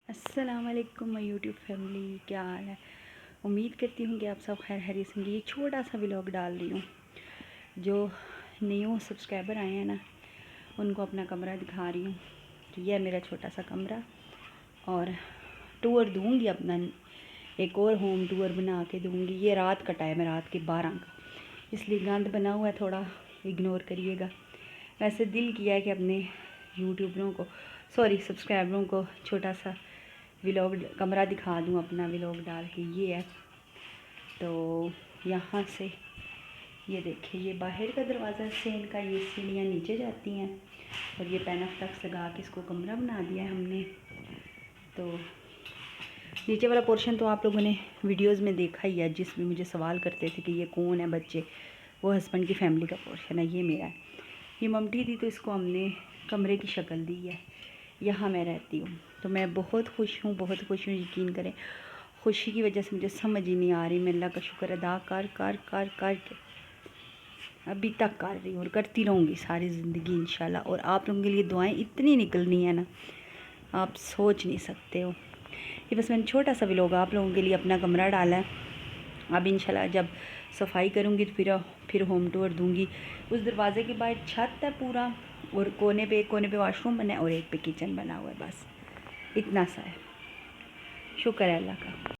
अस्सलाम वालेकुम my YouTube family, क्या हाल है। उम्मीद करती हूँ कि आप सब खैर खैरियत से होंगे। ये छोटा सा व्लॉग डाल रही हूँ, जो न्यू सब्सक्राइबर आए हैं ना, उनको अपना कमरा दिखा रही हूँ कि यह है मेरा छोटा सा कमरा। और टूर दूँगी अपना, एक और होम टूर बना के दूँगी। ये रात का टाइम है, रात के 12 का, इसलिए गंद बना हुआ है, थोड़ा इग्नोर करिएगा। वैसे दिल किया है कि अपने यूट्यूबरों को, सब्सक्राइबरों को छोटा सा व्लॉग कमरा दिखा दूँ अपना व्लॉग डाल के। ये है तो यहाँ से ये देखिए, ये बाहर का दरवाज़ा से इनका, ये सीढ़ियाँ नीचे जाती हैं और ये पैना फ्लक्स लगा के इसको कमरा बना दिया है हमने। तो नीचे वाला पोर्शन तो आप लोगों ने वीडियोस में देखा ही है, जिसमें मुझे सवाल करते थे कि ये कौन है बच्चे, वो हस्बैंड की फैमिली का पोर्शन है। ये मेरा है, ये ममटी थी तो इसको हमने कमरे की शक्ल दी है। यहाँ मैं रहती हूँ, तो मैं बहुत खुश हूँ, बहुत खुश हूँ। यकीन करें, खुशी की वजह से मुझे समझ ही नहीं आ रही। मैं अल्लाह का शुक्र अदा कर के अभी तक कर रही हूँ और करती रहूँगी सारी ज़िंदगी इंशाल्लाह। और आप लोगों के लिए दुआएं इतनी निकलनी है ना, आप सोच नहीं सकते हो। ये बस मैंने छोटा सा व्लॉग आप लोगों के लिए अपना कमरा डाला है। अब इंशाल्लाह जब सफाई करूँगी तो फिर होम टूर दूँगी। उस दरवाज़े के बाहर छत है पूरा, और कोने पे वाशरूम बना है और एक पे किचन बना हुआ है। बस इतना सा है। शुक्र है अल्लाह का।